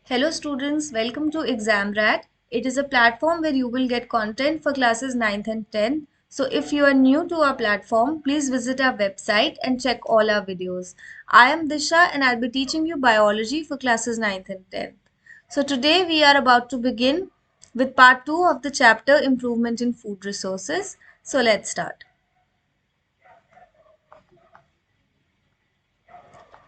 Hello students, welcome to ExamRat. It is a platform where you will get content for classes 9th and 10th. So if you are new to our platform, please visit our website and check all our videos. I am Disha and I'll be teaching you biology for classes 9th and 10th. So today we are about to begin with part 2 of the chapter Improvement in Food Resources. So let's start.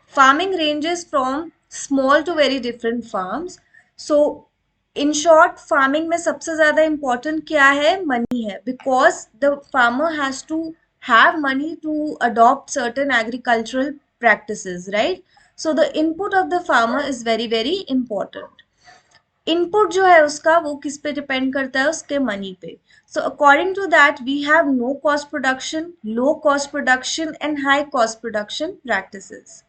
Farming ranges from small to very different farms. So in short, farming में सबसे ज़्यादा important क्या है? Money है, because the farmer has to have money to adopt certain agricultural practices, right? So the input of the farmer is very very important. Input जो है उसका वो किस पे डिपेंड करता है? उसके मनी पे. So according to that we have no cost production, low cost production and high cost production practices.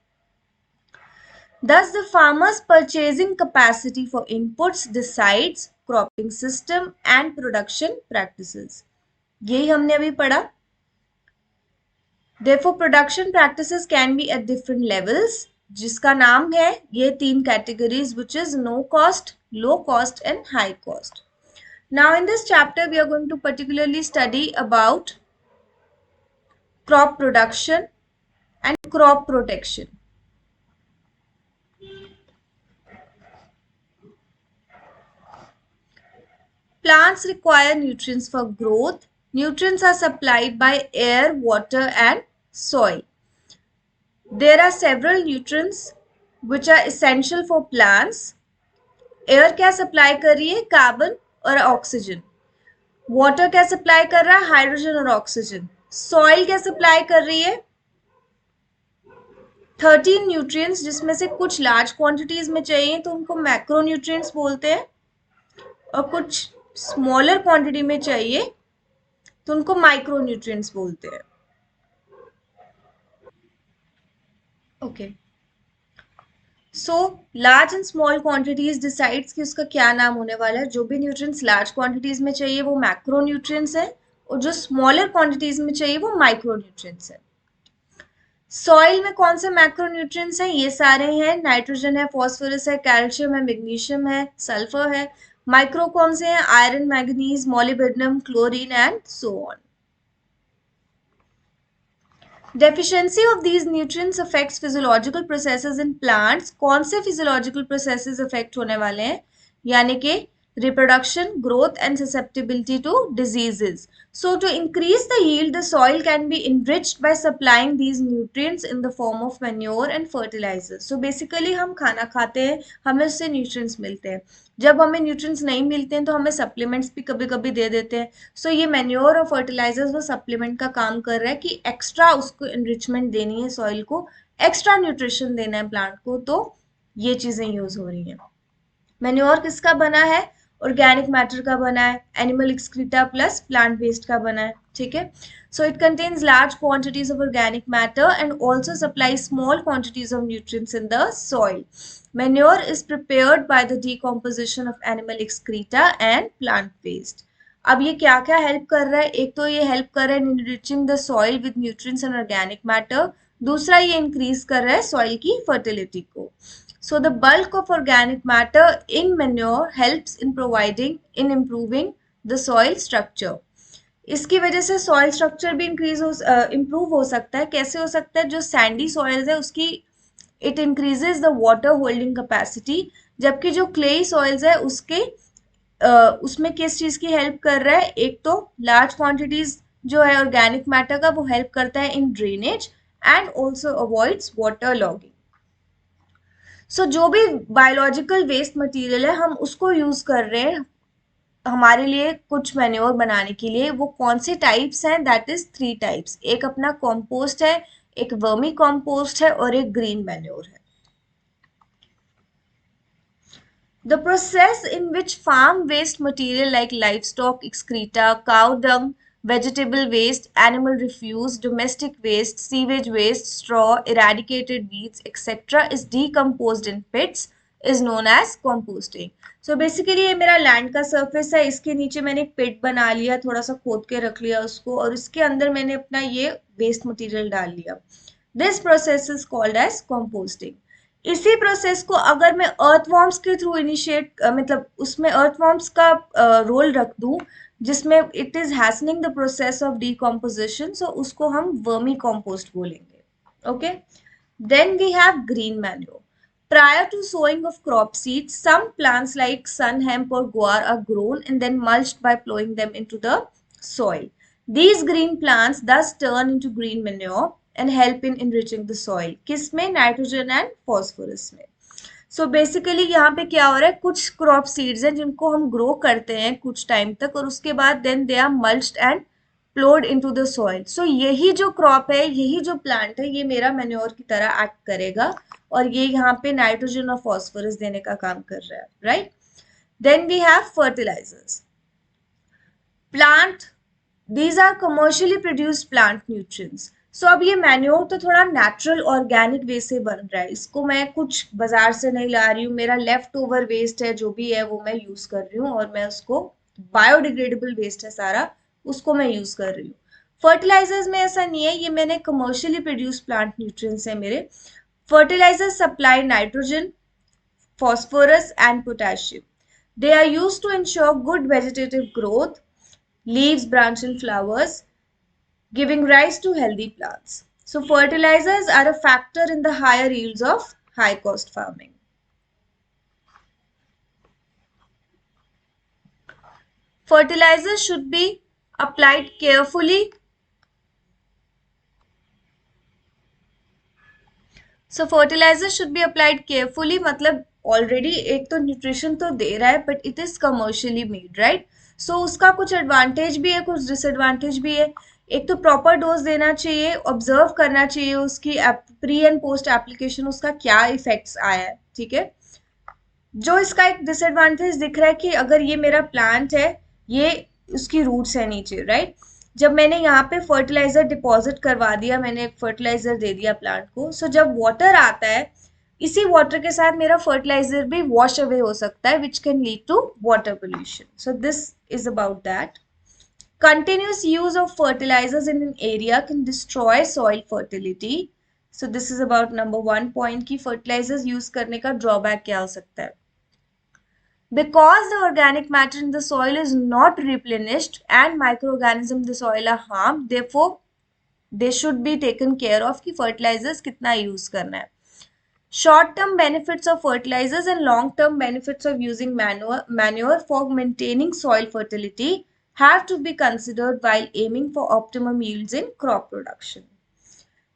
Thus, the farmer's purchasing capacity for inputs decides cropping system and production practices. यही हमने अभी पढ़ा. Therefore, production practices can be at different levels, जिसका नाम है ये 3 categories, which is no cost, low cost and high cost. Now, in this chapter, we are going to particularly study about crop production and crop protection. Plants require nutrients for growth. Nutrients are supplied by air, water and soil. There are several nutrients which are essential for plants. Air क्या supply कर रही है? Carbon और oxygen. Water क्या supply कर रहा है? Hydrogen और oxygen. Soil क्या supply कर रही है? 13 nutrients, जिसमें से कुछ large quantities में चाहिए तो उनको macronutrients बोलते हैं, और कुछ smaller quantity में चाहिए तो उनको माइक्रोन्यूट्रिएंट्स बोलते हैं. Okay, so large and small quantities decides कि उसका क्या नाम होने वाला है. जो भी न्यूट्रिएंट्स लार्ज क्वांटिटीज में चाहिए वो मैक्रोन्यूट्रिएंट्स है, और जो स्मॉलर क्वांटिटीज में चाहिए वो माइक्रोन्यूट्रिएंट्स है. सॉइल में कौन से मैक्रोन्यूट्रिएंट्स हैं? ये सारे हैं. नाइट्रोजन है, फॉस्फोरस है, कैल्शियम है, मैग्नीशियम है, सल्फर है. माइक्रो कौन से हैं? Iron, manganese, molybdenum, chlorine and so on. Deficiency of these nutrients affects physiological processes in plants. कौन से physiological processes affect होने वाले हैं? यानी कि reproduction, growth and susceptibility to diseases. So to increase the yield, the soil can be enriched by supplying these nutrients in the form of manure and fertilizers. So basically हम खाना खाते हैं, हमें उससे nutrients मिलते हैं. जब हमें न्यूट्रिएंट्स नहीं मिलते हैं तो हमें सप्लीमेंट्स भी कभी कभी दे देते हैं. सो ये मैन्योर और फर्टिलाइजर्स वो सप्लीमेंट का काम कर रहा है कि एक्स्ट्रा उसको एनरिचमेंट देनी है सॉइल को, एक्स्ट्रा न्यूट्रिशन देना है प्लांट को, तो ये चीजें यूज हो रही हैं. मैन्योर किसका बना है? ऑर्गेनिक मैटर का बना है, animal excreta plus plant waste का बना है. ठीक है, so it contains large quantities of organic matter and also supplies small quantities of nutrients in the soil. Manure is prepared by the decomposition of animal excreta and plant waste. अब ये क्या क्या help कर रहा है? एक तो ये हेल्प कर रहा है enriching the soil with nutrients and organic matter. दूसरा ये इंक्रीज कर रहा है सॉइल की फर्टिलिटी को. So the bulk of organic matter in manure helps in improving the soil structure. इसकी वजह से सॉइल स्ट्रक्चर भी इम्प्रूव हो सकता है. कैसे हो सकता है? जो सैंडी सॉइल्स है उसकी it increases the water holding capacity, जबकि जो क्लेई सॉइल्स है उसके उसमें किस चीज की हेल्प कर रहा है? एक तो लार्ज क्वांटिटीज जो है ऑर्गेनिक मैटर का वो हेल्प करता है in drainage and also avoids water logging. So जो भी बायोलॉजिकल वेस्ट मटेरियल है हम उसको यूज कर रहे हैं हमारे लिए कुछ मैन्योर बनाने के लिए. वो कौन से टाइप्स हैं? That is 3 types. एक अपना कॉम्पोस्ट है, एक वर्मी कॉम्पोस्ट है और एक ग्रीन मैन्योर है. The process in which farm waste material like livestock excreta, cow dung, vegetable waste, animal refuse, domestic waste, sewage waste, straw, eradicated weeds, etc. is decomposed in pits is known as composting. So basically ये मेरा land का surface है, इसके नीचे मैंने एक पिट बना लिया, थोड़ा सा खोद के रख लिया उसको, और इसके अंदर मैंने अपना ये वेस्ट मटेरियल डाल लिया. This process is called as composting. इसी प्रोसेस को अगर मैं अर्थवॉर्म्स के थ्रू इनिशिएट मतलब उसमें अर्थवॉर्म्स का रोल रख दूं, जिसमें it is hastening the process of decomposition, so उसको हम वर्मी कॉम्पोस्ट बोलेंगे। Okay, then we have green manure. Prior to sowing of crop seeds, some plants like sun hemp or guar are grown and then mulched by plowing them into the soil. These green plants thus turn into green manure and help in enriching the soil. किसमें? Nitrogen and phosphorus में। So basically यहाँ पे क्या हो रहा है, कुछ crop seeds हैं जिनको हम ग्रो करते हैं कुछ टाइम तक, और उसके बाद then they are mulched and ploughed into the soil. So यही जो क्रॉप है, यही जो प्लांट है, ये मेरा मैन्योर की तरह एक्ट करेगा और ये यहाँ पे नाइट्रोजन और फॉस्फोरस देने का काम कर रहा है, right. Then we have fertilizers. Plant, these are commercially produced plant nutrients. So अब ये मैन्योर तो थोड़ा नेचुरल ऑर्गेनिक वे से बन रहा है, इसको मैं कुछ बाजार से नहीं ला रही हूँ, मेरा लेफ्ट ओवर वेस्ट है जो भी है वो मैं यूज कर रही हूँ, और मैं उसको बायोडिग्रेडेबल वेस्ट है सारा, उसको मैं यूज कर रही हूँ। फर्टिलाइजर्स में ऐसा नहीं है, ये मैंने कमर्शियली प्रोड्यूस प्लांट न्यूट्रिएंट्स है मेरे। Fertilizers supply nitrogen, phosphorus and potassium. They are used to ensure good vegetative growth, leaves, branch and flowers, giving rise to healthy plants. So fertilizers are a factor in the higher yields of high cost farming. Fertilizers should be applied carefully. So fertilizer should be applied carefully, मतलब already एक तो nutrition तो दे रहा है but it is commercially made, right. So उसका कुछ advantage भी है, कुछ डिसएडवांटेज भी है। एक तो प्रॉपर डोज देना चाहिए, ऑब्जर्व करना चाहिए उसकी प्री एंड पोस्ट एप्लीकेशन उसका क्या इफेक्ट्स आया है, ठीक है। जो इसका एक डिसएडवांटेज दिख रहा है कि अगर ये मेरा प्लांट है, ये उसकी रूट्स है नीचे, राइट। जब मैंने यहाँ पे फर्टिलाइजर डिपॉजिट करवा दिया, मैंने एक फर्टिलाइजर दे दिया प्लांट को, सो जब वाटर आता है, इसी वाटर के साथ मेरा फर्टिलाइजर भी वॉश अवे हो सकता है, which can lead to water pollution. So this is about that. Continuous use of fertilizers in an area can destroy soil fertility. So this is about number 1 point कि fertilizers use करने का drawback क्या हो सकता है। Because the organic matter in the soil is not replenished and microorganisms in the soil are harmed, therefore they should be taken care of कि fertilizers कितना use करना है। Short-term benefits of fertilizers and long-term benefits of using manure for maintaining soil fertility have to be considered while aiming for optimum yields in crop production.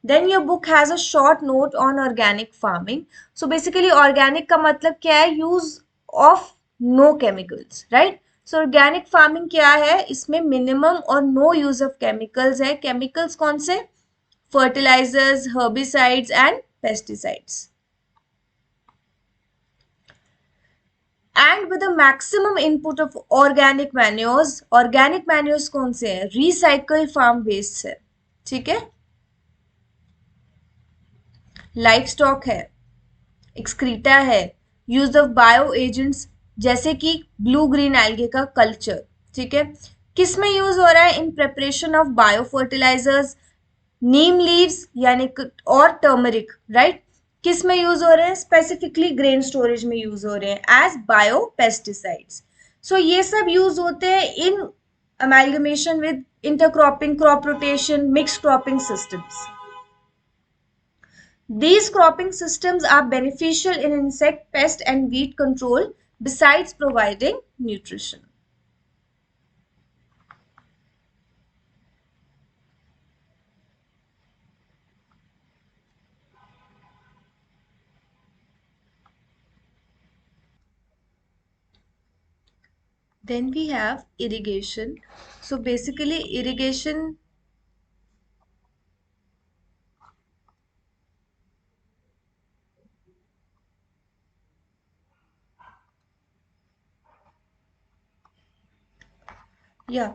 Then your book has a short note on organic farming. So basically organic का मतलब क्या है? Use of no chemicals, right? So organic farming क्या है? इसमें minimum और no use of chemicals है। Chemicals कौन से? Fertilizers, herbicides and pesticides. And with a maximum input of organic manures. Organic manures कौन से है? Recycled farm waste है, ठीक है। लाइफ स्टॉक है, एक्सक्रीटा है, यूज ऑफ बायो एजेंट्स जैसे कि ब्लू ग्रीन एल्गे का कल्चर, ठीक है। किस में यूज हो रहा है? In preparation of bio fertilizers, neem leaves यानी और टर्मरिक, राइट। किस में यूज हो रहे हैं? स्पेसिफिकली ग्रेन स्टोरेज में यूज हो रहे हैं एज बायो पेस्टिसाइड्स। सो ये सब यूज होते हैं in amalgamation with intercropping, crop rotation, mix cropping systems. These cropping systems are beneficial in insect, pest and weed control besides providing nutrition. Then we have irrigation. So basically irrigation, yeah.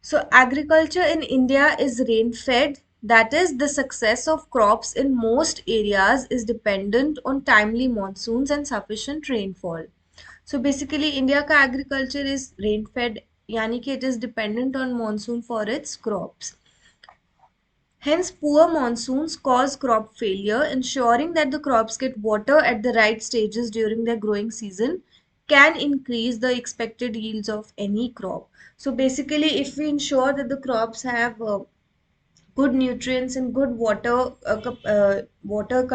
So agriculture in India is rain fed. That is, the success of crops in most areas is dependent on timely monsoons and sufficient rainfall. So basically India ka agriculture is rain fed, yani कि it is dependent on monsoon for its crops. Hence, poor monsoons cause crop failure. Ensuring that the crops get water at the right stages during their growing season can increase the expected yields of any crop. So basically, if we ensure that the crops have good nutrients and good water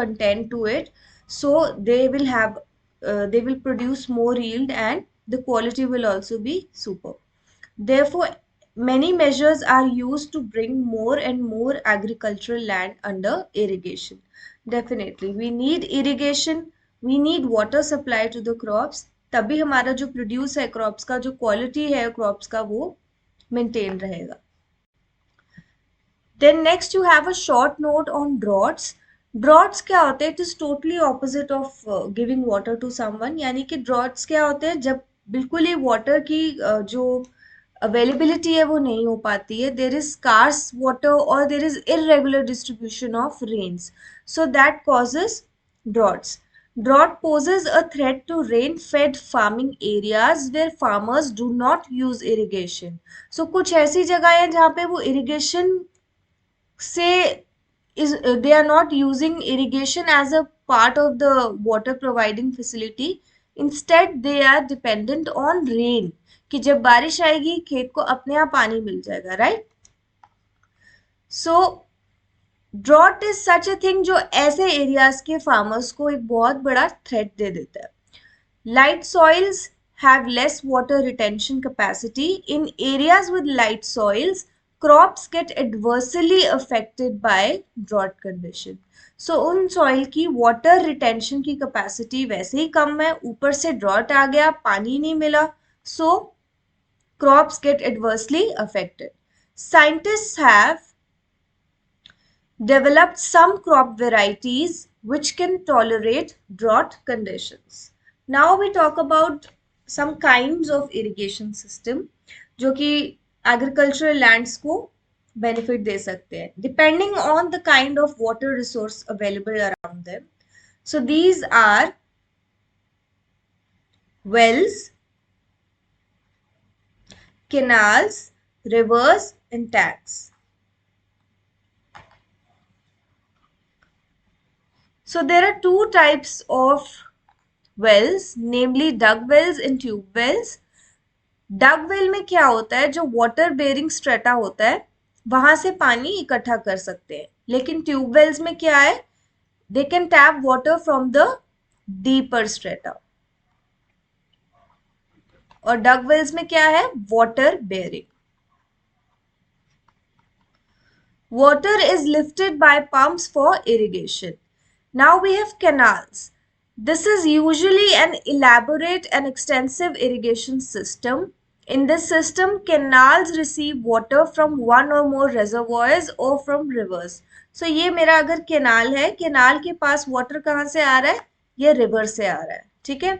content to it, so they will produce more yield and the quality will also be super. Therefore, many measures are used to bring more and more agricultural land under irrigation. Definitely, we need irrigation, we need water supply to the crops, तभी हमारा जो produce है crops का, जो quality है crops का, वो maintain रहेगा. Then next you have a short note on droughts. Droughts क्या होते हैं? It is totally opposite of giving water to someone. यानी कि droughts क्या होते हैं? जब बिल्कुल ही water की जो availability है वो नहीं हो पाती है. There is scarce water or there is irregular distribution of rains. So that causes droughts. Drought poses a threat to rain-fed farming areas where farmers do not use irrigation. So कुछ ऐसी जगह है जहाँ पे वो irrigation say they are not using irrigation as a part of the water providing facility. Instead they are dependent on rain, कि जब बारिश आएगी खेत को अपने आप पानी मिल जाएगा, right. So drought is such a thing जो ऐसे एरियाज के फार्मर्स को एक बहुत बड़ा थ्रेट दे देता है. Light soils have less water retention capacity. In areas with light soils, crops get adversely affected by drought condition. So उन soil की water retention की capacity वैसे ही कम है, ऊपर से drought आ गया, पानी नहीं मिला, so crops get adversely affected. Scientists have developed some crop varieties which can tolerate drought conditions. Now we talk about some kinds of irrigation system जो कि agricultural lands को benefit दे सकते हैं depending on the kind of water resource available around them. So these are wells, canals, rivers and tanks. So there are two types of wells, namely dug wells and tube wells. Dug well में क्या होता है? जो water bearing strata होता है वहां से पानी इकट्ठा कर सकते हैं. लेकिन ट्यूब वेल्स में क्या है? They can tap water from the deeper strata. और डग वेल्स में क्या है? Water bearing. Water is lifted by pumps for irrigation. Now we have canals. This is usually an elaborate and extensive irrigation system. In this system, canals receive water from one or more reservoirs or from rivers. So ये मेरा अगर canal है, canal के पास water कहाँ से आ रहा है? ये river से आ रहा है, ठीक है.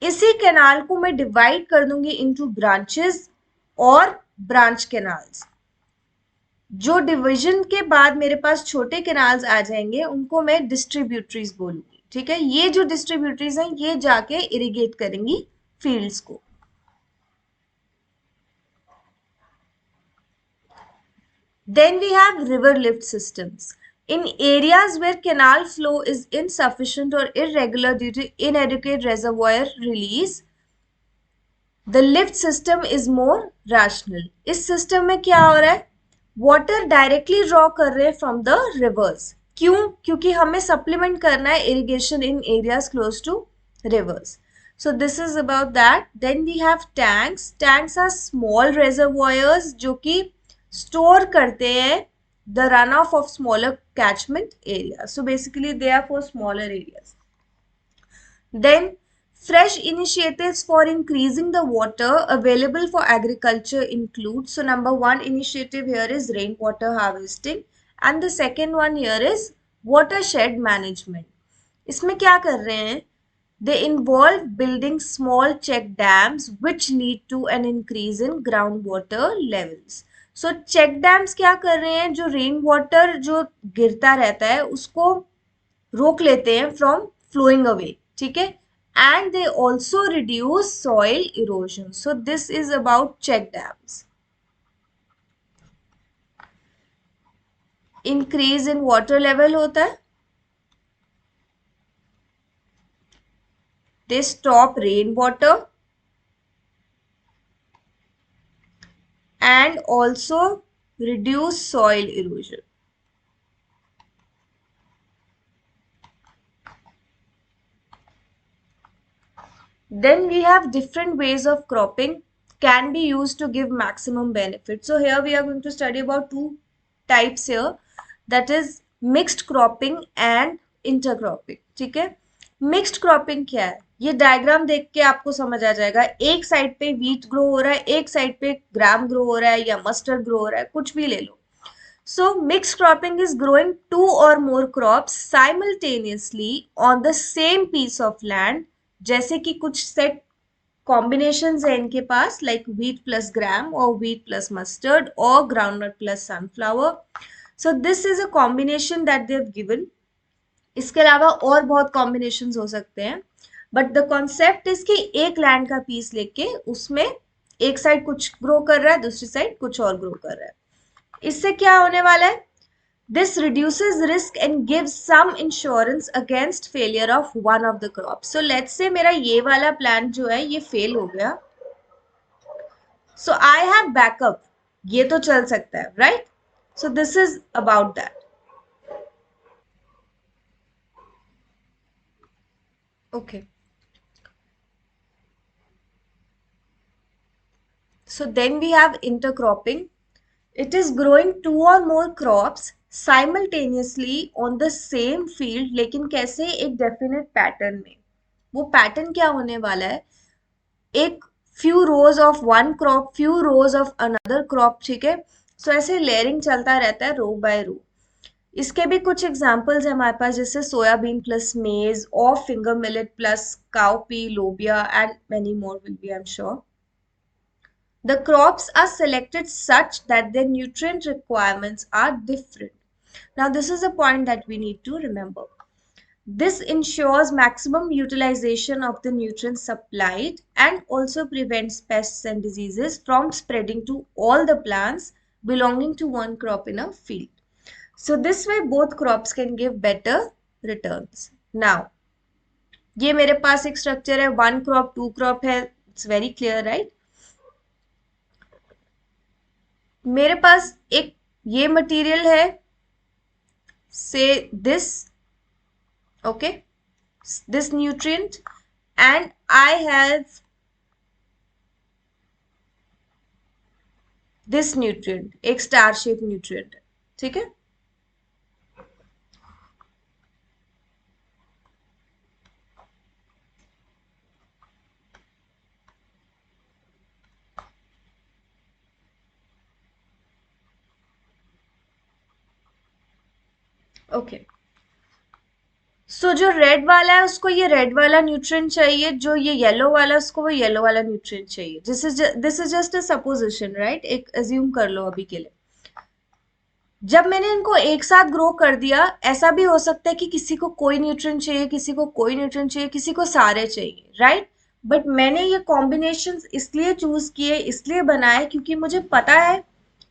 इसी canal को मैं divide कर दूंगी into branches और branch canals. जो डिवीजन के बाद मेरे पास छोटे कैनाल्स आ जाएंगे उनको मैं डिस्ट्रीब्यूटरीज बोलूंगी, ठीक है. ये जो डिस्ट्रीब्यूटरीज हैं ये जाके इरिगेट करेंगी फील्ड्स को. Then we have river lift systems. In areas where canal flow is insufficient or irregular due to inadequate reservoir release, the lift system is more rational. इस सिस्टम में क्या हो रहा है? वाटर डायरेक्टली ड्रॉ कर रहे हैं फ्रॉम द रिवर्स. क्यों? क्योंकि हमें सप्लीमेंट करना है irrigation in areas close to rivers. So this is about that. Then we have tanks. Tanks are small reservoirs जो कि स्टोर करते हैं the run off smaller catchment area. So basically they are for smaller areas. Then fresh initiatives for increasing the water available for agriculture include, so number one initiative here is rainwater harvesting and the second one here is watershed management. इसमें क्या कर रहे हैं? They involve building small check dams which lead to an increase in groundwater levels. So check dams क्या कर रहे हैं? जो रेन वाटर जो गिरता रहता है उसको रोक लेते हैं from flowing away, ठीक है. And they also reduce soil erosion. So this is about check dams. Increase in water level होता है, they stop rain water and also reduce soil erosion. Then we have different ways of cropping can be used to give maximum benefit. So here we are going to study about two types here, that is mixed cropping and intercropping. ठीक है, mixed cropping क्या है, ये diagram देख के आपको समझ आ जाएगा. एक साइड पे व्हीट ग्रो हो रहा है, एक साइड पे ग्राम ग्रो हो रहा है या मस्टर्ड ग्रो हो रहा है, कुछ भी ले लो. So mixed cropping is growing two or more crops simultaneously on the same piece of land. जैसे कि कुछ सेट कॉम्बिनेशंस है इनके पास, लाइक wheat plus gram और wheat plus mustard और groundnut plus sunflower. So this is a combination that they have given. इसके अलावा और बहुत कॉम्बिनेशंस हो सकते हैं, बट द कॉन्सेप्ट इज कि एक लैंड का पीस लेके उसमें एक साइड कुछ ग्रो कर रहा है, दूसरी साइड कुछ और ग्रो कर रहा है. इससे क्या होने वाला है, this reduces risk and gives some insurance against failure of one of the crop. So let's say मेरा ये वाला प्लान जो है ये फेल हो गया, सो आई हैव बैकअप, ये तो चल सकता है, right. So this is about that. Okay, so then we have intercropping. It is growing two or more crops simultaneously on the same field, लेकिन कैसे, एक डेफिनेट पैटर्न में. वो पैटर्न क्या होने वाला है, एक few rows of one crop, few rows of another crop. ठीक है, सो ऐसे लेयरिंग चलता रहता है रो बाय रो. इसके भी कुछ एग्जांपल्स है हमारे पास, जैसे सोयाबीन प्लस मेज और फिंगर मिलेट प्लस काउपी लोबिया and many more will be, I am sure. The crops are selected such that their nutrient requirements are different. Now, this is a point that we need to remember. This ensures maximum utilization of the nutrients supplied and also prevents pests and diseases from spreading to all the plants belonging to one crop in a field. So, this way both crops can give better returns. Now, ये मेरे पास एक structure है, one crop to crop है, it's very clear, right. मेरे पास एक ये material है, से this, okay, this nutrient, and I have this nutrient, एक स्टार शेप न्यूट्रिएंट है. ठीक है, ओके. सो जो रेड वाला है उसको ये रेड वाला न्यूट्रिएंट चाहिए, जो ये येलो वाला है उसको वो येलो वाला न्यूट्रिएंट चाहिए. This is just a supposition, right, एक अज्यूम कर लो अभी के लिए. जब मैंने इनको एक साथ ग्रो कर दिया, ऐसा भी हो सकता है कि किसी को कोई न्यूट्रिएंट चाहिए, किसी को कोई न्यूट्रिएंट चाहिए, किसी को सारे चाहिए, राइट. बट मैंने ये कॉम्बिनेशंस इसलिए चूज किए, इसलिए बनाए, क्योंकि मुझे पता है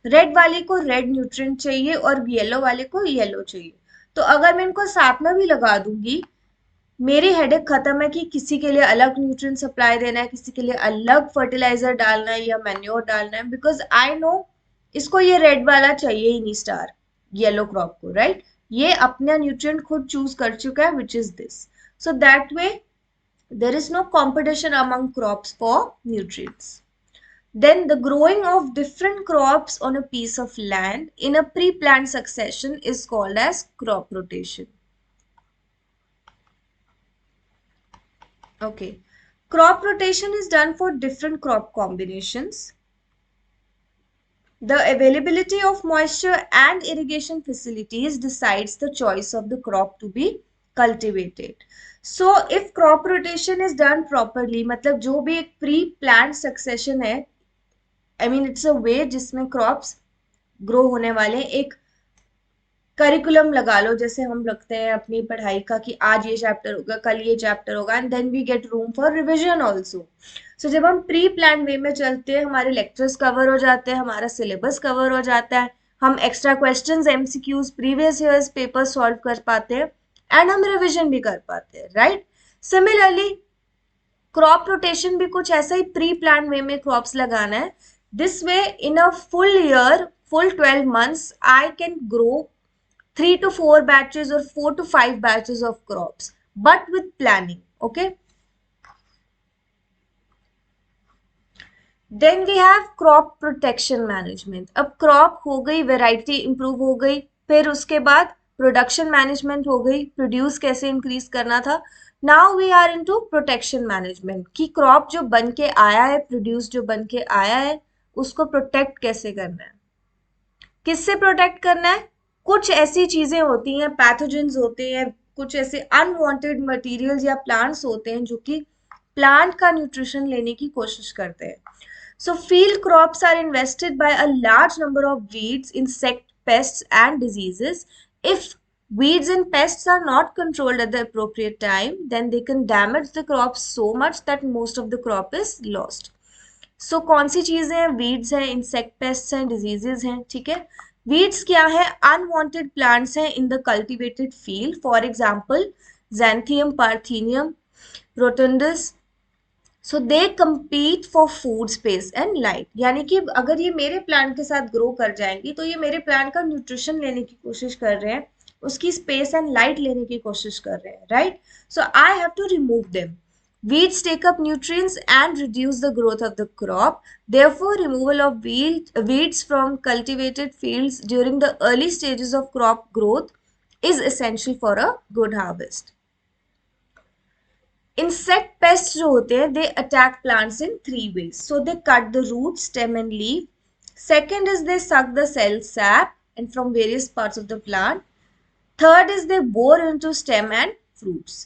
रेड वाले को रेड न्यूट्रिएंट चाहिए और येलो वाले को येलो चाहिए. तो अगर मैं इनको साथ में भी लगा दूंगी, मेरी हेडेक खत्म है कि किसी के लिए अलग न्यूट्रिएंट सप्लाई देना है, किसी के लिए अलग फर्टिलाइजर डालना है या मैन्योर डालना है, बिकॉज आई नो इसको ये रेड वाला चाहिए ही नहीं, स्टार येलो क्रॉप को, राइट. ये अपना न्यूट्रिएंट खुद चूज कर चुका है, which is this. So that way there is no competition among crops for nutrients. Then the growing of different crops on a piece of land in a pre-planned succession is called as crop rotation. Okay. Crop rotation is done for different crop combinations. The availability of moisture and irrigation facilities decides the choice of the crop to be cultivated. So if crop rotation is done properly, मतलब जो भी एक pre-planned succession है, I mean it's a way जिसमें crops grow होने वाले, एक curriculum लगा लो जैसे हम रखते हैं अपनी पढ़ाई का कि आज ये चैप्टर होगा, कल ये चैप्टर होगा, and then we get room for revision also. So जब हम प्री प्लान वे में चलते हैं, हमारे लेक्चर्स कवर हो जाते हैं, हमारा सिलेबस कवर हो जाता है, हम extra questions MCQs previous years paper solve कर पाते हैं एंड हम रिवीजन भी कर पाते हैं, राइट। सिमिलरली क्रॉप रोटेशन भी कुछ ऐसा ही प्री प्लान वे में क्रॉप्स लगाना है। This way in a full year, full 12 months I can grow 3 to 4 batches or 4 to 5 batches of crops, but with planning. Okay. Then we have crop protection management. अब crop हो गई, variety improve हो गई, फिर उसके बाद production management हो गई, produce कैसे increase करना था। Now we are into protection management कि crop जो बन के आया है, produce जो बन के आया है, उसको protect कैसे करना है। किससे प्रोटेक्ट करना है? कुछ ऐसी चीजें होती हैं, पैथोजेंस होते हैं, कुछ ऐसे अनवांटेड मटेरियल्स या प्लांट्स होते हैं जो कि प्लांट का न्यूट्रिशन लेने की कोशिश करते हैं। So field crops are invested by a large number of weeds, insect, pests and diseases. If weeds and pests are not controlled at the appropriate time, then they can damage the crops so much that most of the crop is lost. सो कौन सी चीजें हैं? Weeds हैं, insect pests हैं, diseases हैं, ठीक है। Weeds क्या है? अनवांटेड प्लांट्स हैं in the cultivated field, for example xanthium, parthenium, rotundus. So they compete for food space and light, यानी कि अगर ये मेरे प्लांट के साथ ग्रो कर जाएंगी तो ये मेरे प्लांट का न्यूट्रिशन लेने की कोशिश कर रहे हैं, उसकी स्पेस एंड लाइट लेने की कोशिश कर रहे हैं, right. So I have to remove them. Weeds take up nutrients and reduce the growth of the crop. Therefore, removal of weeds from cultivated fields during the early stages of crop growth is essential for a good harvest. Insect pests जो होते हैं, they attack plants in 3 ways. So they cut the root, stem and leaf. Second is they suck the cell sap and from various parts of the plant. Third is they bore into stem and fruits.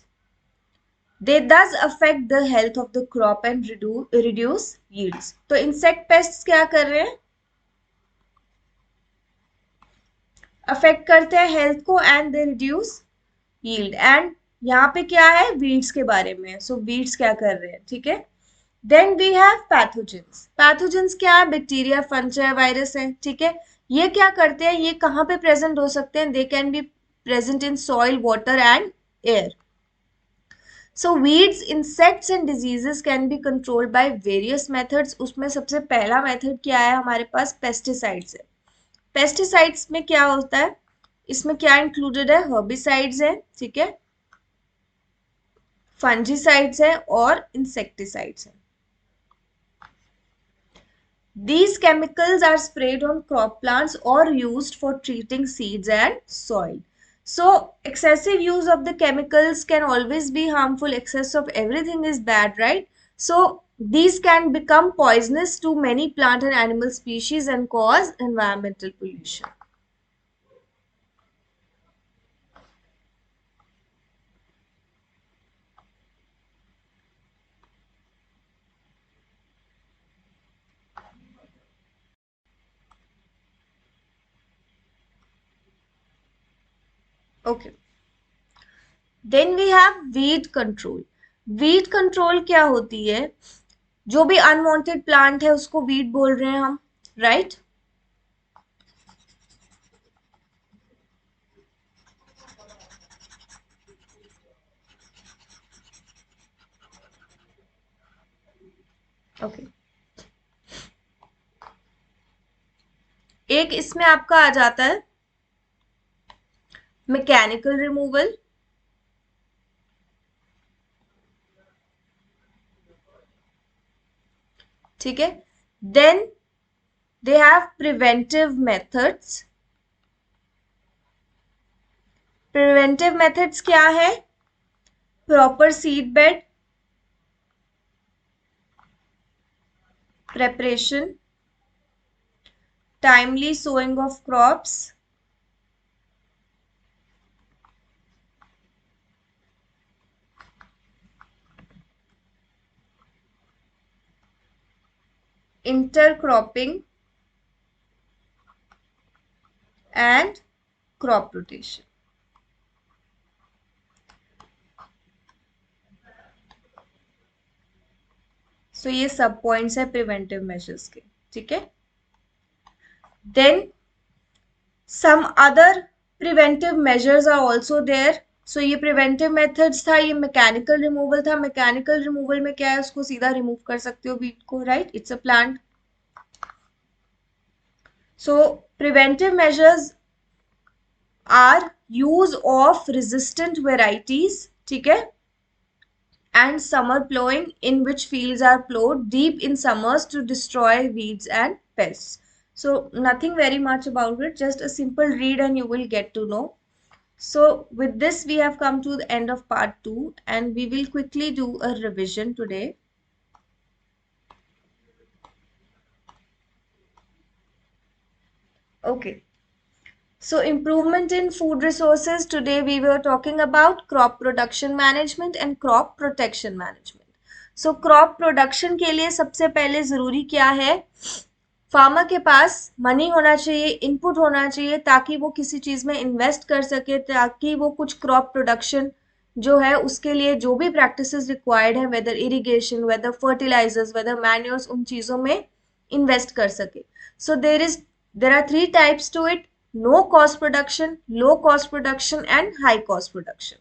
They thus affect the health of the crop and reduce yields. तो insect pests क्या कर रहे हैं? Affect करते हैं health को and they reduce yield. And यहाँ पे क्या है? वीड्स के बारे में. सो वीड्स क्या कर रहे हैं, ठीक है। Then we have pathogens. Pathogens क्या है? बैक्टीरिया, फंजाई, वायरस है, ठीक है। ये क्या करते हैं? ये कहाँ पे प्रेजेंट हो सकते हैं? They can be present in soil, water and air. So weeds, insects and diseases can be controlled by various methods. उसमें सबसे पहला मेथड क्या है हमारे पास? पेस्टिसाइड्स है. पेस्टिसाइड्स में क्या होता है? इसमें क्या इंक्लूडेड है? हर्बिसाइड्स है, ठीक है, फंजीसाइड्स है और इंसेक्टिसाइड्स है. These chemicals are sprayed on crop plants or used for treating seeds and soil. So excessive use of the chemicals can always be harmful. Excess of everything is bad, right? So these can become poisonous to many plant and animal species and cause environmental pollution. Okay. Then we have weed control. Weed control क्या होती है? जो भी unwanted plant है उसको weed बोल रहे हैं हम, राइट। ओके, एक इसमें आपका आ जाता है मैकेनिकल रिमूवल, ठीक है। Then they have preventive methods. Preventive methods क्या है? Proper seed bed preparation, timely sowing of crops, intercropping and crop rotation. So ये सब पॉइंट्स है प्रिवेंटिव मेजर्स के, ठीक है। Then some other preventive measures are also there. So ये preventive methods था, ये मैकेनिकल रिमूवल था. मैकेनिकल रिमूवल में क्या है, उसको सीधा रिमूव कर सकते हो वीट को, right? It's a plant. So preventive measures are use of resistant varieties, ठीक है, and summer plowing, in which fields are plowed deep in summers to destroy weeds and pests. So nothing very much about it, just a simple read and you will get to know. So with this we have come to the end of part 2 and we will quickly do a revision today. Okay. So improvement in food resources. Today we were talking about crop production management and crop protection management. So crop production के लिए सबसे पहले जरूरी क्या है, farmer के पास money होना चाहिए, इनपुट होना चाहिए, ताकि वो किसी चीज में इन्वेस्ट कर सके, ताकि वो कुछ क्रॉप प्रोडक्शन जो है उसके लिए जो भी प्रैक्टिसेस रिक्वायर्ड है, whether irrigation, whether fertilizers, whether manures, उन चीजों में इन्वेस्ट कर सके. So there are 3 types to it: no cost production, low cost production and high cost production.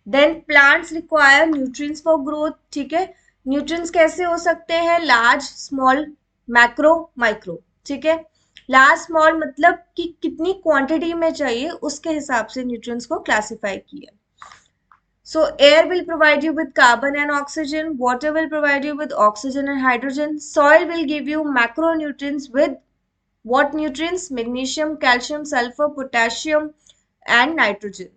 Then plants require nutrients for growth, ठीक है. Nutrients कैसे हो सकते हैं, लार्ज, स्मॉल, मैक्रो, माइक्रो, ठीक है. लार्ज स्मॉल मतलब कि कितनी क्वांटिटी में चाहिए, उसके हिसाब से न्यूट्रिएंट्स को क्लासिफाई किया. So air will provide you with carbon and oxygen, water will provide you with oxygen and hydrogen, soil will give you macronutrients with what nutrients? Magnesium, calcium, sulfur, potassium and nitrogen.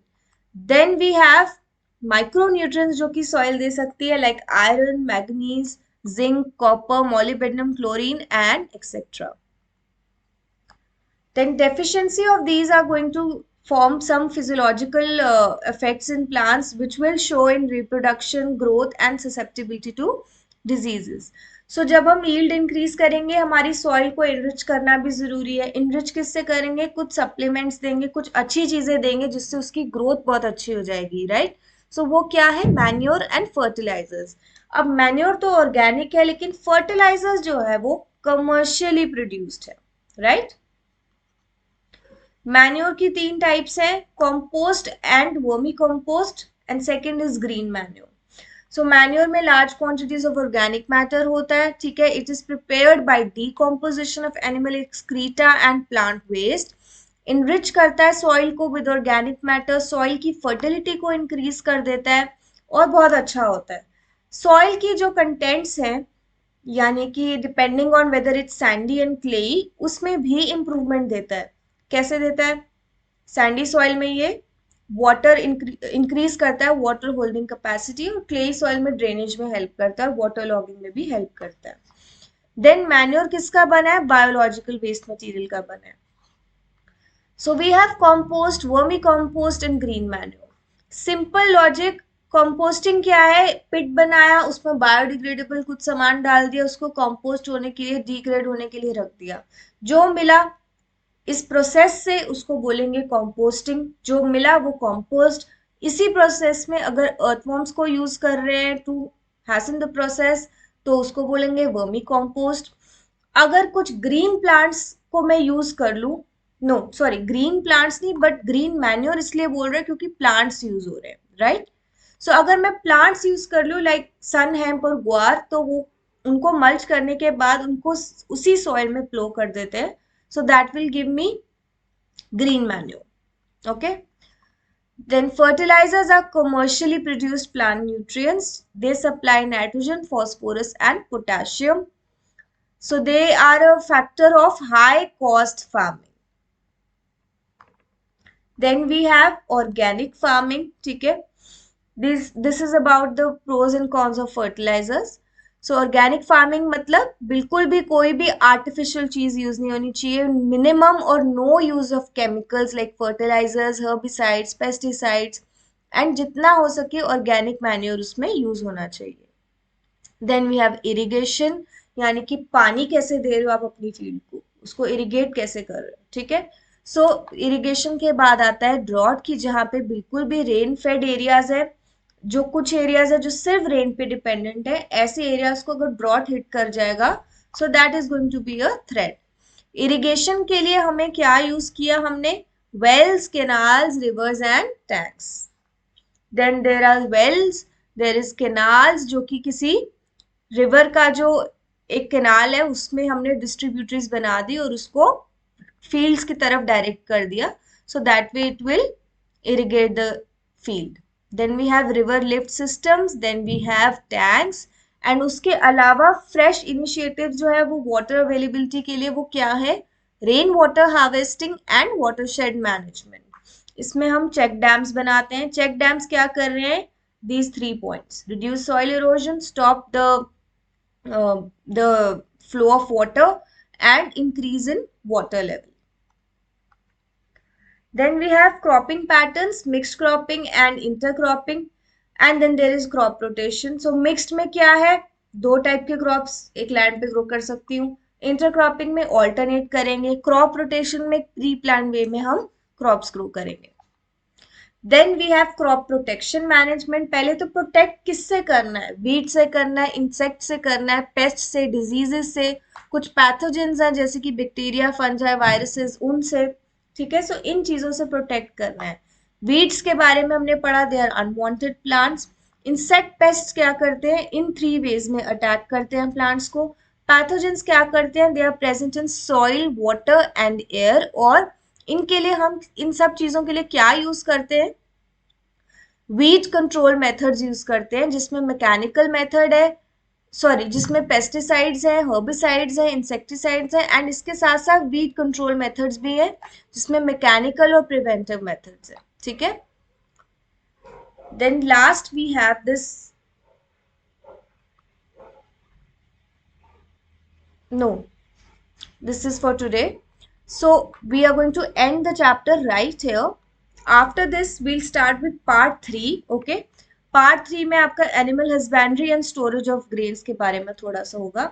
Then we have micronutrients जो कि soil दे सकती है, like iron, manganese, zinc, copper, molybdenum, chlorine and etc. Then deficiency of these are going to form some physiological effects in plants which will show in reproduction, growth and susceptibility to diseases. So जब हम yield increase करेंगे, हमारी soil को enrich करना भी जरूरी है. enrich किससे करेंगे, कुछ supplements देंगे, कुछ अच्छी चीजें देंगे जिससे उसकी growth बहुत अच्छी हो जाएगी, right? So वो क्या है, manure and fertilizers. अब manure तो organic है, लेकिन fertilizers जो है वो commercially produced है, right? मैन्योर की 3 टाइप्स हैं, compost and vermicompost, and second is green manure. So manure में large quantities of organic matter होता है, ठीक है. It is prepared by decomposition of animal excreta and plant waste. Enrich करता है soil को विद ऑर्गेनिक मैटर, सॉइल की fertility को इंक्रीज कर देता है और बहुत अच्छा होता है. सॉइल की जो कंटेंट्स हैं, यानी कि depending on whether it's sandy and clayey, उसमें भी इंप्रूवमेंट देता है. कैसे देता है, सैंडी सॉइल में ये वाटर इंक्रीज करता है, वाटर होल्डिंग कैपेसिटी, और क्ले सॉइल में ड्रेनेज में हेल्प करता है, वाटर लॉगिंग में भी हेल्प करता है. देन मैन्योर किसका बना है, बायोलॉजिकल वेस्ट मटेरियल का बना है. So we have compost, vermicompost and green manure. Simple logic, composting क्या है, पिट बनाया, उसमें बायोडिग्रेडेबल कुछ सामान डाल दिया, उसको कंपोस्ट होने के लिए, डिग्रेड होने के लिए रख दिया, जो मिला इस प्रोसेस से उसको बोलेंगे कंपोस्टिंग. जो मिला वो कंपोस्ट. इसी प्रोसेस में अगर अर्थवॉर्म्स को यूज कर रहे हैं टू हैसन द प्रोसेस, तो उसको बोलेंगे वर्मी कंपोस्ट. अगर कुछ ग्रीन प्लांट्स को मैं यूज कर लूं, नो सॉरी, ग्रीन प्लांट्स नहीं, बट ग्रीन मैन्योर इसलिए बोल रहे हैं क्योंकि प्लांट्स यूज हो रहे हैं, राइट? सो अगर मैं प्लांट्स यूज कर लूं लाइक सन हेम्प और गुआर, तो वो उनको मल्च करने के बाद उनको उसी सॉइल में प्लो कर देते हैं. So that will give me green manure. Okay. Then fertilizers are commercially produced plant nutrients. They supply nitrogen, phosphorus and potassium. So they are a factor of high cost farming. Then we have organic farming. ठीक है. This is about the pros and cons of fertilizers. So organic farming मतलब बिल्कुल भी कोई भी artificial चीज use नहीं होनी चाहिए, मिनिमम और no use of chemicals like fertilizers, herbicides, pesticides, and जितना हो सके ऑर्गेनिक मैन्योर उसमें यूज होना चाहिए. देन वी हैव इरिगेशन, यानी कि पानी कैसे दे रहे हो आप अपनी फील्ड को, उसको इरिगेट कैसे कर रहे हो, ठीक है. सो इरिगेशन के बाद आता है ड्रॉट की, जहाँ पे बिल्कुल भी रेन फेड एरियाज है, जो कुछ एरियाज है जो सिर्फ रेन पे डिपेंडेंट है, ऐसे एरियाज को अगर ड्रॉट हिट कर जाएगा, so that is going to be a threat. Irrigation के लिए हमें क्या यूज किया हमने, wells, canals, rivers and tanks. Then there are wells, there is canals, जो कि किसी रिवर का जो एक कैनाल है उसमें हमने डिस्ट्रीब्यूटरीज बना दी और उसको फील्ड्स की तरफ डायरेक्ट कर दिया, so that way it will irrigate the field. Then we have river lift systems, then we have tanks, and उसके अलावा फ्रेश इनिशिएटिव जो है वो वाटर अवेलेबिलिटी के लिए वो क्या है, rain water harvesting and watershed management. इसमें हम चेक डैम्स बनाते हैं. चेक डैम्स क्या कर रहे हैं, these 3 points: reduce soil erosion, stop the flow of water and increase in water level. Then we have cropping patterns, mixed cropping and intercropping, and then there is crop rotation. So mixed में क्या है, 2 type के crops एक land पे grow कर सकती हूँ. Intercropping में ऑल्टरनेट करेंगे. क्रॉप रोटेशन में प्री प्लान वे में हम क्रॉप्स ग्रो करेंगे. Then we have crop protection management. पहले तो प्रोटेक्ट किससे करना है, वीड से करना है, इंसेक्ट से करना है, पेस्ट से, डिजीजेस से, कुछ पैथोजेंस हैं जैसे कि बैक्टीरिया, फंजाई, वायरसेस, उनसे. ठीक है, सो इन चीजों से प्रोटेक्ट करना है. वीड्स के बारे में हमने पढ़ा, they are unwanted plants. Insect pest क्या करते हैं, इन 3 वेज में अटैक करते हैं प्लांट्स को. पैथोजेंस क्या करते हैं, they are present in soil, water and air. और इनके लिए हम इन सब चीजों के लिए क्या यूज करते हैं, वीड कंट्रोल मेथड्स यूज करते हैं, जिसमें मैकेनिकल मेथड है, सॉरी जिसमें पेस्टिसाइड्स हैं, हर्बिसाइड्स हैं, इंसेक्टिसाइड्स हैं, एंड इसके साथ साथ वीड कंट्रोल मेथड्स भी हैं जिसमें मैकेनिकल और प्रिवेंटिव मेथड्स हैं. ठीक है. Then last we have this, no, this is for today. So we are going to end the chapter right here. After this we'll start with part 3. okay, part 3 में आपका animal husbandry and storage of grains के बारे में थोड़ा सा होगा.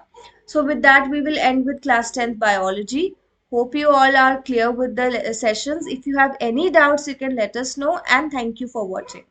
So with that we will end with class 10th biology. Hope you all are clear with the sessions. If you have any doubts you can let us know, and thank you for watching.